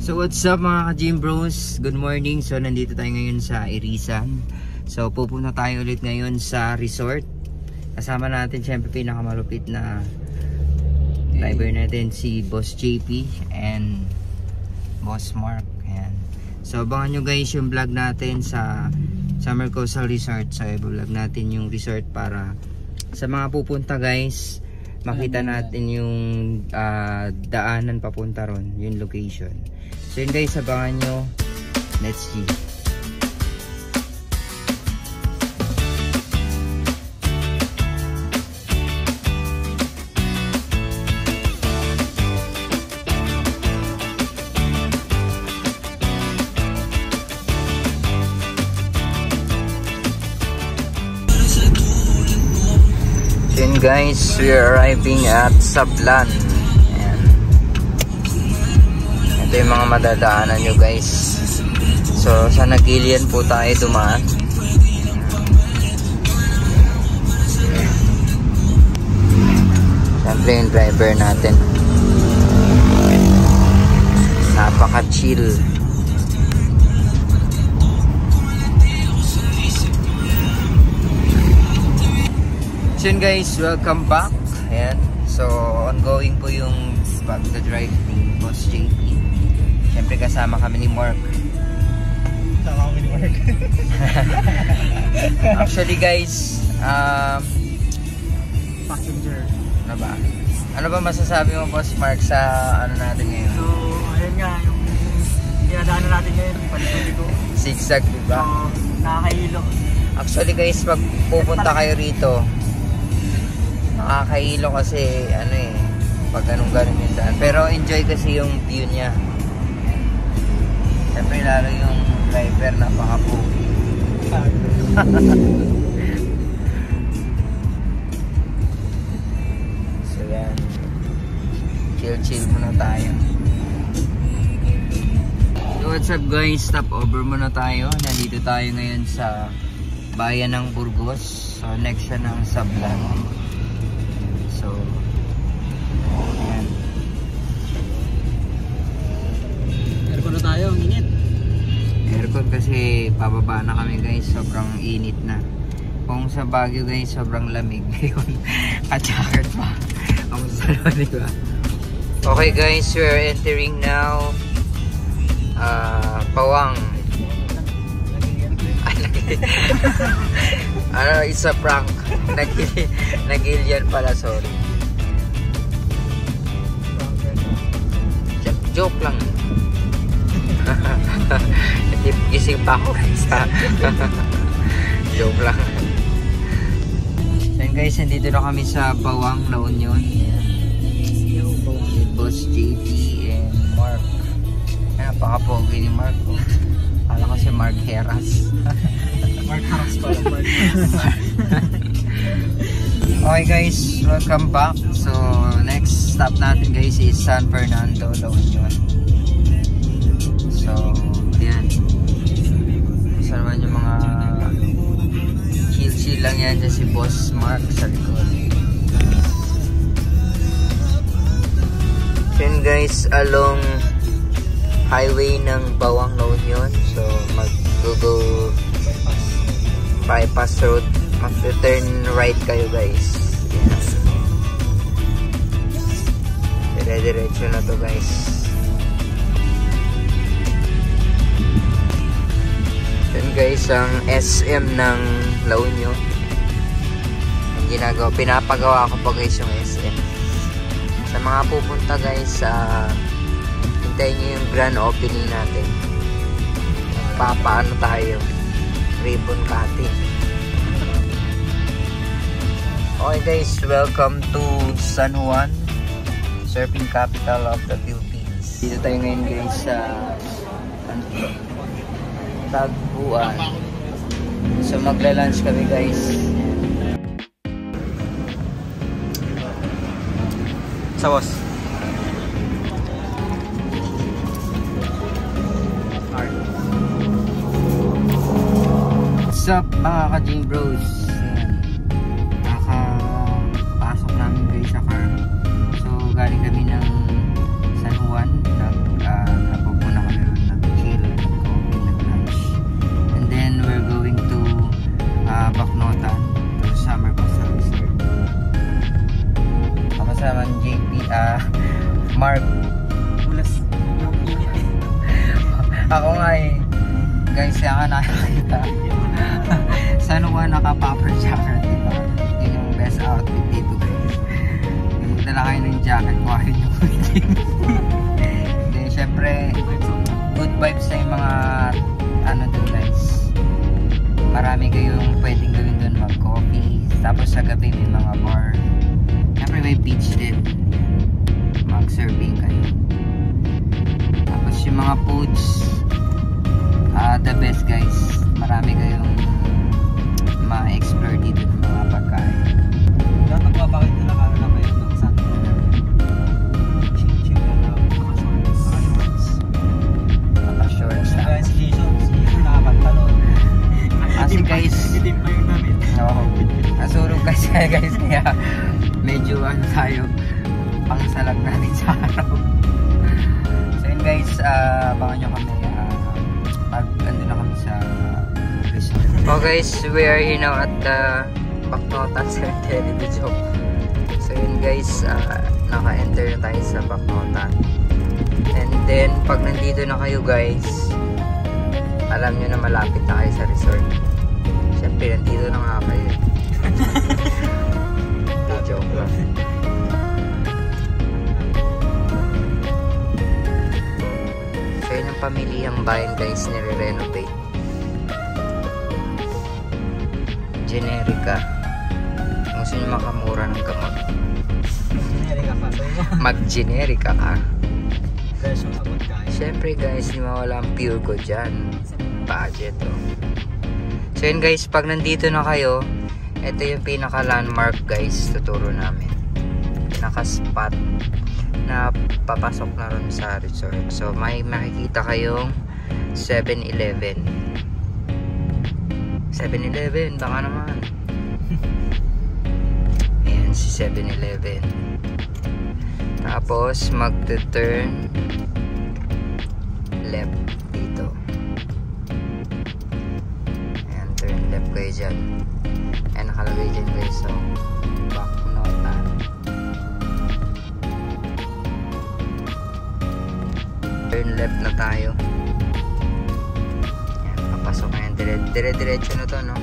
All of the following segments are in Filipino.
So what's up mga ka-gym bros? Good morning. So nandito tayo ngayon sa Irisan. So pupunta tayo ulit ngayon sa resort. Kasama natin syempre pinakamalupit na driver natin si Boss JP and Boss Mark. Ayan. So abangan nyo guys yung vlog natin sa Summer Coastal Resort. So i-vlog natin yung resort para sa mga pupunta guys, makita natin yung daanan papunta ron, yung location. So yun guys, abangan nyo. Let's see. So yun guys, we are arriving at Sablan. Ito yung mga madadaanan nyo guys. So sa Nagilian po tayo dumaan. Siyempre yung driver natin, napaka chill. So yun guys, welcome back. Ayan. So ongoing po yung pag-drive ni Boss JP. Siyempre kasama kami ni Mark. Kasama kami ni Mark. Actually guys, passenger. Ano ba? Ano ba masasabi mo Boss Mark sa ano natin ngayon? So, ayun nga, yung dinadaanan natin ngayon, paliko. Zigzag, diba? So, nakakahilo. Actually guys, pag pupunta kayo rito, nakakahilo kasi ano eh, pag ganun yung daan. Pero enjoy kasi yung view niya. Siyempre lalo yung driver, napaka-pogi. So yan, chill muna tayo. So what's up guys, stop over muna tayo. Nandito tayo ngayon sa bayan ng Burgos. So next siya ng Sablan. So yan, Aircon na tayo, ang init. aircon kasi pababa na kami guys, sobrang init na. Kung sa Baguio guys, sobrang lamig ngayon. At jacket pa ang salo, diba? Okay guys, we are entering now Pawang. Ano, it's a prank. Nagilian pala, sorry. Joke lang. Hindi, gising pa ako guys. Joke lang. Then guys, nandito na kami sa Bawang, La Union. With Boss JP and Mark. Napaka-pogi ni Mark. Kala ko si Mark Heras. Mark Harris pala, Mark. Okay guys, welcome back. So next stop natin guys is San Fernando, La Union. So yan, isa naman yung mga chill lang yan dyan si Boss Mark sa likod. Yan guys, along highway ng Bawang, La Union. So mag-go bypass road, mag-turn right kayo guys. Dire-diretso na to guys. Yan guys ang SM ng La Union. Ang ginagawa, pinapagawa ko pa guys yung SM. Sa mga pupunta guys, hintayin nyo yung grand opening natin. Papaano tayo, ribbon cutting. Okay guys, welcome to San Juan, surfing capital of the Philippines. Dito tayo ngayon guys sa Tagpuan. So magla-lunch kami guys. Sawas. What's up mga ka-gym bros? Nakapasok namin guys sa car. So galing kami ng San Juan, napupunan Ako nga eh. Guys, kaya nga nakakita. Sana ko naka-popper jacket, diba? Yun yung best outfit dito, guys. Magdala kayo ng jacket ko, ayun yung wedding. Hindi, syempre, good vibes na yung mga, ano dun, guys. Marami kayong pwedeng gawin dun, mag-coffee. Tapos sa gabi may mga bar. Syempre may beach din. Mag-surfing kayo. Tapos yung mga foods, the best guys. Marami kayong ma-explore dito ng mga pagkain. Dapat magbabakit nila kala na kayo ng suntan. Chill na lang. Naka-shorts na. Guys, si Jason nakapantalon. Kasi guys, Itim pa yung damit. oo. Nasurog kasi guys, kaya medyo ano tayo, pangsalag natin sa araw. So yun guys, abangan nyo kami pag ando na kami sa resort. Oh guys, we are here now at the Baknotan Cemetery de Joke. So yun guys, naka-enter na tayo sa Baknotan. And then pag nandito na kayo guys, alam nyo na malapit na kayo sa resort. Siyempre nandito na nga kayo. Joke lang. So yun ang pamilihang bayan guys, nire-renovate. Generica. Kung gusto nyo makamura ng gamot, Generica pa. mag-generica ka. Presyo sa pagkain. Siyempre guys, di mawala ang pure ko dyan. Budget oh. So yun guys, pag nandito na kayo, ito yung pinaka landmark guys, tuturo namin. Pinaka spot na papasok na rin sa resort. So may makikita kayong 7-Eleven. 7-Eleven, baka naman. Ayan si 7-Eleven. Tapos magte-turn left dito. Ayan, turn left kayo dyan. Ayan, nakalagay dyan guys. So, Baknotan. Turn left na tayo. Ayan, papasok na yan. Dire-diretso na to, no?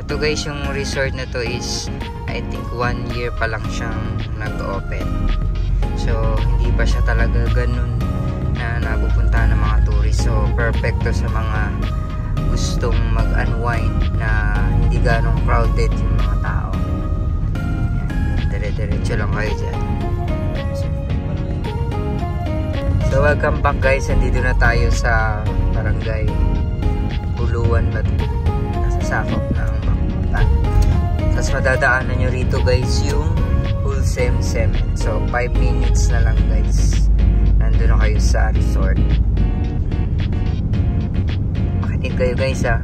Ito guys, yung resort na to is I think 1 year pa lang siyang nag-open. So, hindi pa siya talaga ganun na napupunta ng mga tourist. So, perfecto sa mga gustong mag-unwind na hindi ganong crowded yung mga tao. Ayan, dire-diretso lang kayo dyan. So, welcome back guys. Nandito na tayo sa Barangay Buluan ba ito? Nasa sakop ng Baknotan. Tapos madadaanan nyo rito guys yung Wholesome Cement. So 5 minutes na lang guys, nandun na kayo sa resort. Makinig kayo guys ha.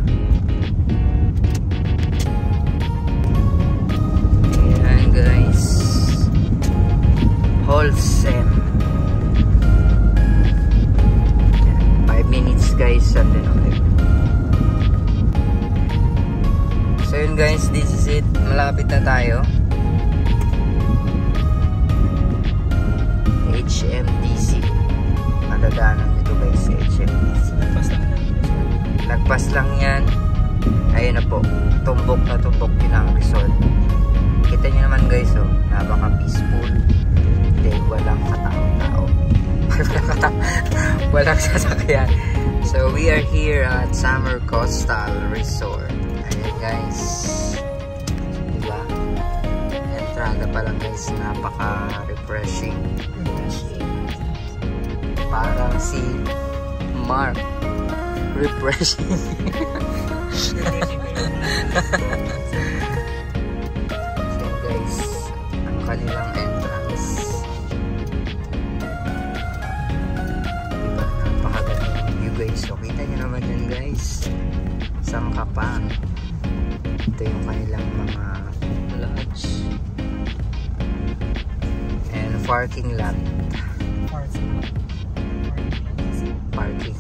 Ayan guys, Wholesome. 5 minutes guys, nandun na kayo. So yun guys, this is it. Malapit na tayo. HMDC. Madadaanan nito guys, HMDC. Lagpas lang yan. Ayun na po. Tumbok na tumbok din ang resort. Kita nyo naman guys, oh, napaka-peaceful. Dahil walang katao-tao. Walang sasakyan. So we are here at Summer Coastal Resort. Ayan guys, diba? Entrada pa lang guys, napaka-refreshing. Parang si Mark. Refreshing. So guys, ang kanilang entrance. Diba? Napakaganda view guys. So kita nyo naman yan guys. Sangkapan. Ito yung kanilang mga lodge and parking lot.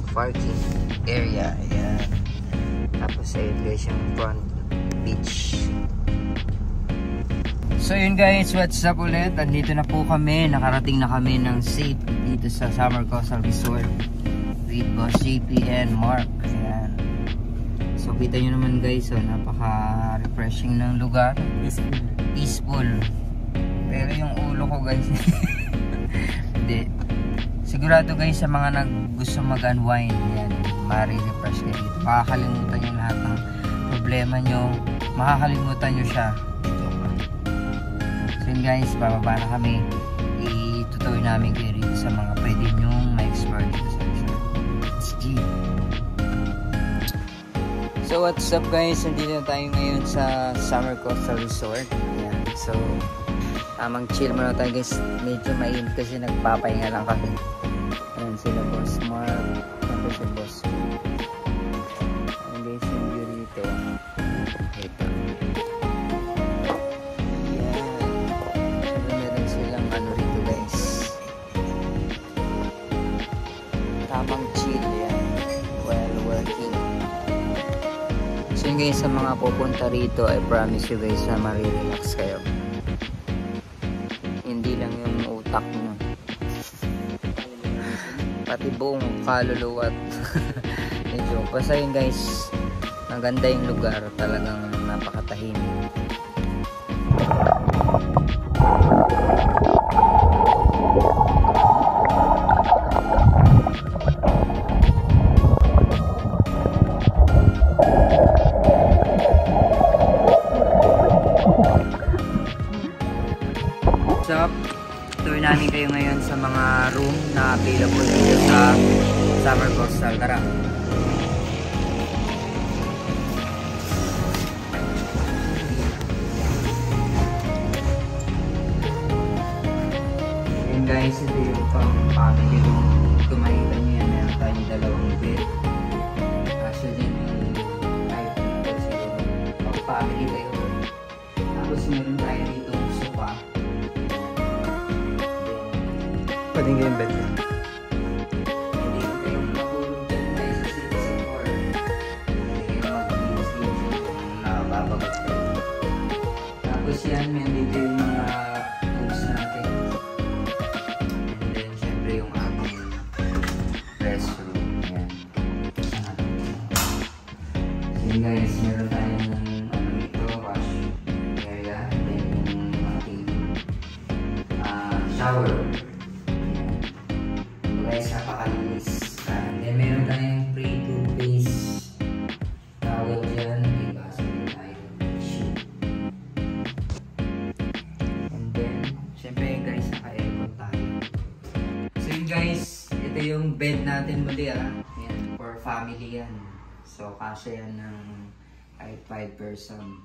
Parking area. Ayan. Tapos ayun guys yung front beach. So yun guys, what's up ulit? Andito na po kami, nakarating na kami ng safe dito sa Summer Coastal Resort with Boss JP and Mark. Ayan. So kita nyo naman guys, napaka-refreshing ng lugar. Peaceful. Pero yung ulo ko guys, hindi. Sigurado guys sa mga gusto mag-unwind, yan, ma-refresh kayo dito. Makakalimutan nyo lahat ng problema nyo. Makakalimutan nyo siya. So yun guys, bababa na kami. Itutuloy namin kayo rito sa mga pwede nyong ma-explore dito sa resort. Let's G. So what's up guys, nandito na tayo ngayon sa Summer Coastal Resort. Ayan. So tamang chill muna tayo guys. Medyo mainit kasi nagpapahinga lang kami. Ayan sila Boss Mark. Siyempre si Boss. Ayan guys yung view dito. Ito. Tamang chill yan while working. So yun guys, sa mga pupunta rito, I promise you guys na marirelax kayo. Hindi lang yung utak nyo, pati buong kaluluwat. Medyo basta yun guys, maganda yung lugar, talagang napakatahimik. Tour namin kayo ngayon sa mga room na available dito sa Summer Coastal. Tara! Ayan guys, ito yung family room. Kung makikita nyo yan, meron tayong dalawang bed. Actually dyan yung type na siguro pang family kayo. Tapos meron tayo dito sofa. Pwede nga yung bed. Hindi kayo matulog dyan guys sa citizen core. Hindi kayo mag-gilis-gilis kung nababagot kayo. Tapos yan, may dito yung mga tools natin. And then syempre yung ating restroom. Ayan. So yun guys, meron tayong dito, wash area. And then yung ating shower. Guys, napakalinis. And then meron tayong free toothpaste towel dyan. Ibasa din tayo. And then syempre guys, naka-aircon tayo. So yun guys, ito yung bed natin muli yan, for family yan. So kasya yan ng kahit 5 person.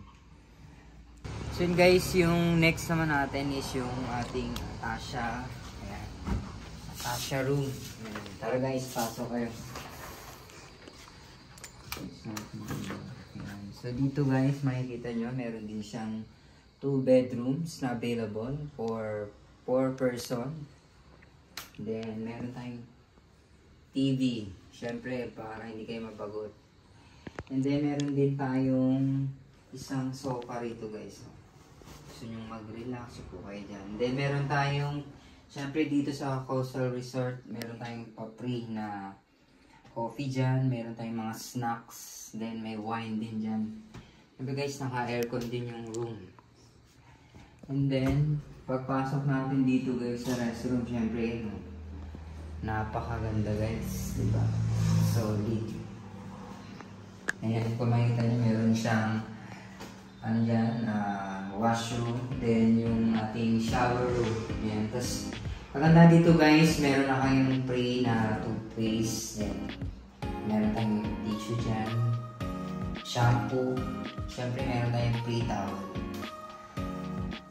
So yun guys, yung next naman natin is yung ating Tasha. Ayan. Tasha room. Tara guys, pasok kayo. So dito guys, makikita nyo, meron din siyang 2 bedrooms na available for 4 person. Then meron tayong TV, syempre para hindi kayo mabagot. And then meron din tayong isang sofa rito guys. Gusto nyo mag-relax po kayo dyan. Then meron tayong, syempre dito sa Coastal Resort, meron tayong pa-free na coffee dyan, meron tayong mga snacks, then may wine din dyan. Syempre guys, naka-aircon din yung room. And then, pagpasok natin dito guys sa restroom, syempre, napakaganda guys, diba? Solid. Ayan, kung makikita nyo, meron siyang, ano dyan, washroom, then yung ating shower room. Ayan, tapos, maganda dito guys, meron na kayong free na toothpaste, then meron tayong tissue dyan, shampoo, syempre meron tayong free towel.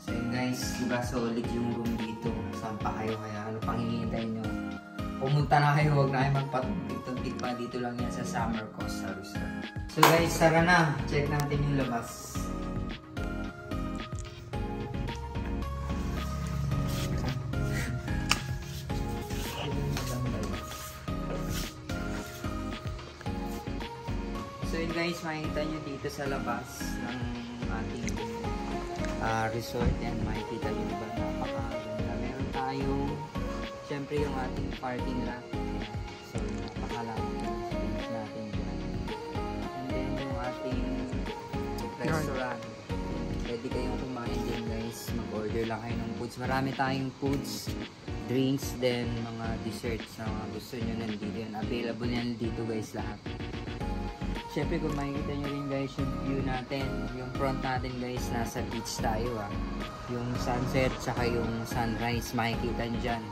So yun guys, diba solid yung room dito, saan pa kayo, kaya ano pang hinihintay nyo? Pumunta na kayo, huwag na kayo magpatumpik-tumpik pa, dito lang yan sa Summer Coastal Resort. So guys, tara na, check natin yung labas. So yun guys, makikita nyo dito sa labas ng ating resort. Yan, makikita nyo diba, napakaganda. Meron tayong syempre yung ating parking lot. So napakalaki yung space natin dyan. And then yung ating restaurant, pwede kayong kumain din guys, mag-order lang kayo ng foods. Marami tayong foods, drinks, then mga desserts na mga gusto nyo nandito yan. Available yan dito guys lahat. Syempre kung makikita nyo rin guys yung view natin, yung front natin guys, nasa beach tayo yung sunset tsaka yung sunrise makikita nyo dyan.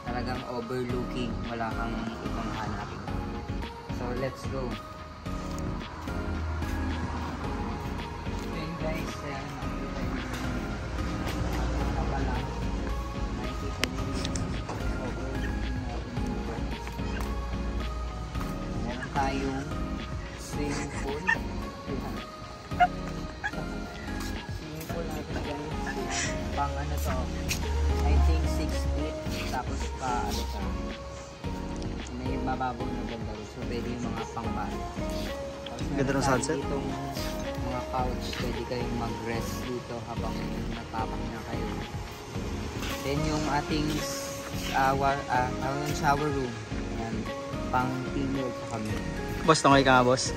Talagang overlooking, wala kang ibang hanapin. So let's go. Then guys, makikita nyo yung kapala, makikita nyo yung overlooking natin yung beach. Meron tayong swimming pool. Swimming pool natin guys. Pang ano to, I think 6 feet. Tapos pa ano to, may mababaw na ganda rin. So pwede yung mga pang bata. Ganda ng sunset? Itong mga couch, pwede kayong mag-rest dito habang natapang na kayo. Then yung ating shower room. Ayan, pang female sa kami. Boss, tungay ka nga boss.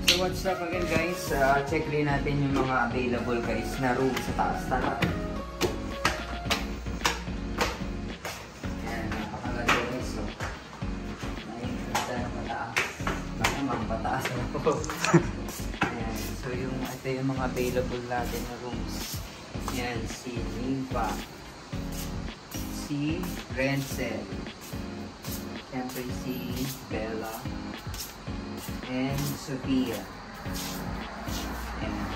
So what's up again guys, check rin natin yung mga available guys na room sa taas. Tara. Ayan, napakaganda guys. So, nakikita na pataas. Baka mang pataas na po. Ayan, so ito yung mga available natin na rooms. Ayan, si Nympha, si Renzel, siyempre si Bella, and Sophia. Ayan.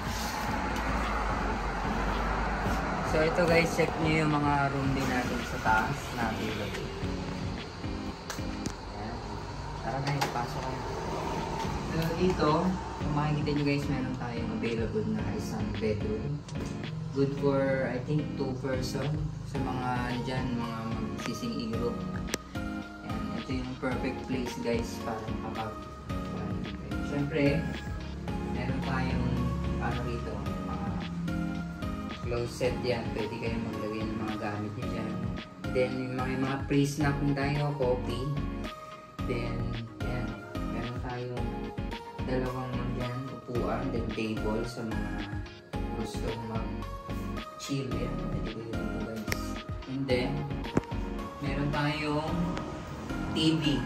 So ito guys, check nyo yung mga room din natin sa taas na available. Ayan. Tara guys, pasok kayo. So dito, kung makikita nyo guys, meron tayong available na isang bedroom. Good for, I think, 2 person. Sa mga dyan, mga magsising-iro. Ayan, ito yung perfect place guys para makapag siyempre, meron tayong ano rito, mga closet yan. Pwede kayong maglagay ng mga gamit nyo dyan. Then, yung mga pre-snack na tayo, coffee. Then, yan, meron tayong dalawang dyan, upuan, then table sa mga gusto mag-chill yan. Pwede kayo dito guys. And then, meron tayong TV.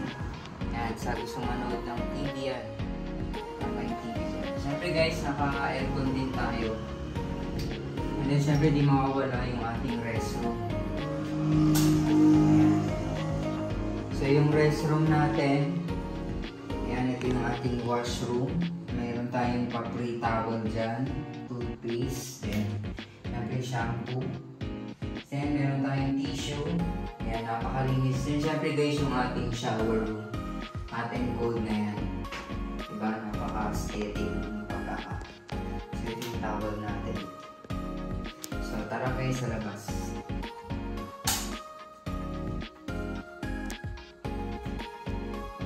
Yan, sa gusto manood ng TV yan. Siyempre guys, naka-aircon din tayo. And then siyempre di makawala yung ating restroom. Ayan. So yung restroom natin, ayan, ito yung ating washroom. Mayroon tayong pa-free towel dyan, toothpaste, then siyempre shampoo. Then meron tayong tissue. Ayan, napakalinis. Then siyempre guys, yung ating shower room. Hot and cold na yan. Diba? Napaka-aesthetic yung pagkaka. So ito yung towel natin. So tara kayo sa labas.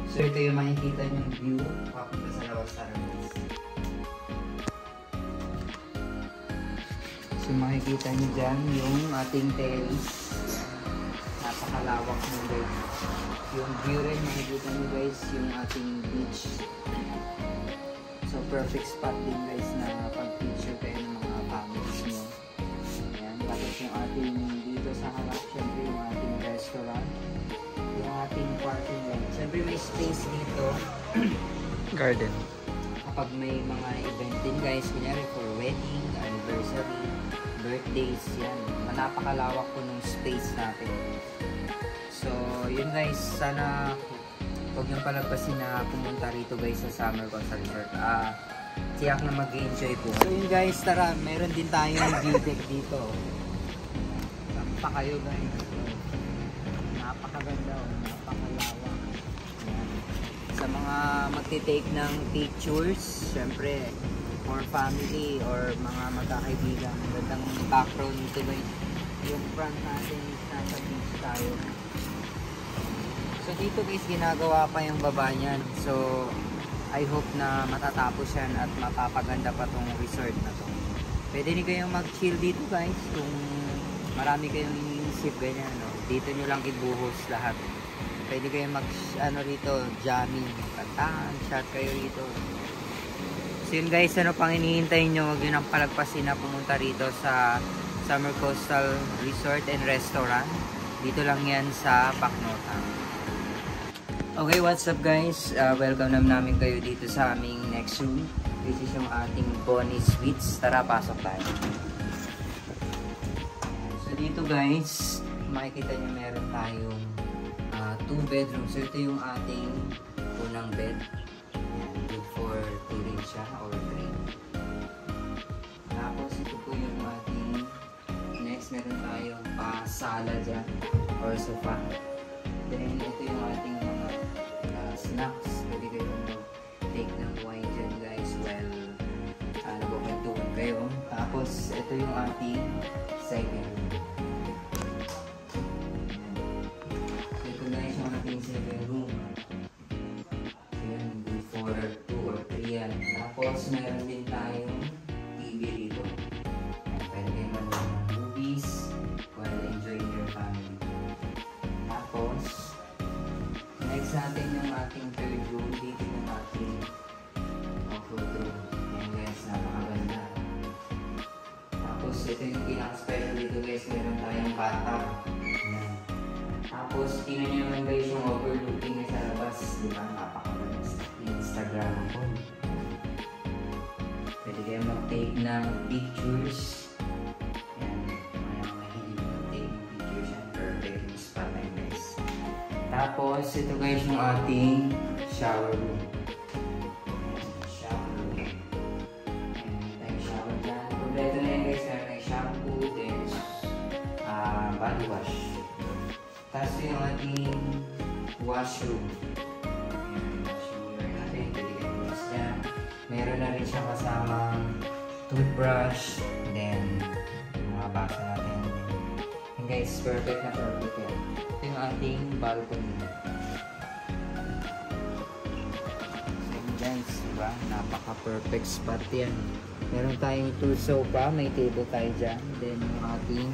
So ito yung makikita yung view papunta sa labas. Tara guys. So makikita nyo dyan yung ating terrace. Napakalawak mo guys. Yung view rin makikita nyo guys yung ating beach. So perfect spot din guys na pag-picture kayo ng mga families nyo. Ayan, tapos yung ating dito sa harap, syempre yung ating restaurant, yung ating parking lot. Syempre may space dito. Garden. Kapag may mga event din guys, kunyari for wedding, anniversary, birthdays, yan. Napakalawak po ng space natin. So yun guys, sana huwag niyong palagpasin na pumunta rito guys sa Summer Costa Resort. Tiyak na mag-enjoy po. So yun guys, tara, meron din tayong view deck dito. Sampa kayo guys. Napakaganda o, napakalawak. Ayan. Sa mga magti-take ng pictures, syempre for family or mga magkakaibigan, magandang background nito guys. Yung front natin is nasa beach tayo. So dito guys, ginagawa pa yung baba niyan. So I hope na matatapos yan at mapapaganda pa tong resort na to. Pwede din kayong mag-chill dito guys kung marami kayong iniisip ganyan, no? Dito nyo lang ibuhos lahat. Pwede kayong rito, jamming, kantahan, chat kayo rito. So yun guys, ano pang hinihintay nyo, huwag nyo nang palagpasin na pumunta rito sa Summer Coastal Resort and Restaurant. Dito lang yan sa Bacnota. Okay, what's up guys? Welcome namin kayo dito sa aming next room. This is yung ating Bonnie Suites. Tara, pasok tayo. So dito guys, makikita nyo meron tayong 2 bedrooms. So ito yung ating unang bed. Good for 2 rin siya or 3. Tapos ito po yung ating next, meron tayong sala dyan or sofa. Then ito yung ating mga snacks. Pwede kayong take ng wine dyan guys while nagkukwentuhan kayo. Tapos ito yung ating second room. So ito guys yung ating second room. So yan, good for 2 or 3 yan. Tapos meron din tayong TV rito. Pwede kayong manood ng movies while enjoying your family. Tapos next natin yung ating third room. Dito yung ating food room. Yan guys, napakaganda. Tapos ito yung pinaka-special dito guys. Meron tayong bathtub. Yan. Tapos tingnan nyo naman guys yung overlooking sa labas. Diba? Napakaganda. Instagram po. Pwede kayo mag-take ng pictures. Yan. Mga mahilig mag-take ng pictures. Yan. Perfect yung spot na guys. Tapos ito guys yung ating shower room. Shower room. Yan. Tayong shower dyan. Kompleto na yan guys. Meron tayong shampoo. Then body wash. Tapos yung ating washroom. Meron na rin siya kasamang toothbrush, then mga baso natin. And guys, perfect na perfect yan. Ito yung ating balcony. So guys, diba? Napaka-perfect spot yan. Meron tayong 2 sofa, may table tayo dyan. Then yung ating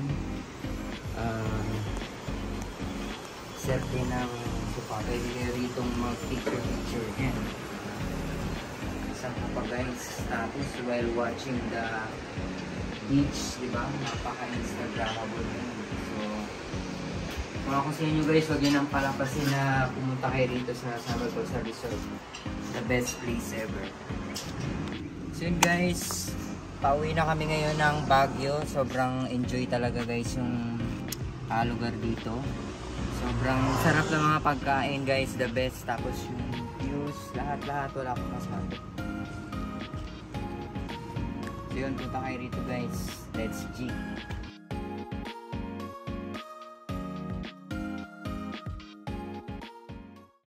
set din ng sofa. Pwede nyo ritong mag-picture-picture yan. Pa guys, tapos while watching the beach, di ba? Napaka-instagramable yun. So, kung ako sa inyo guys, huwag nyo nang palampasin na pumunta kayo rito sa Summer Coastal Resort. The best place ever. So yun guys, pauwi na kami ngayon ng Baguio. Sobrang enjoy talaga guys yung lugar dito. Sobrang sarap ng mga pagkain guys, the best. Tapos yung views, lahat-lahat, wala akong masabi. So yun, punta kayo rito guys. Let's G.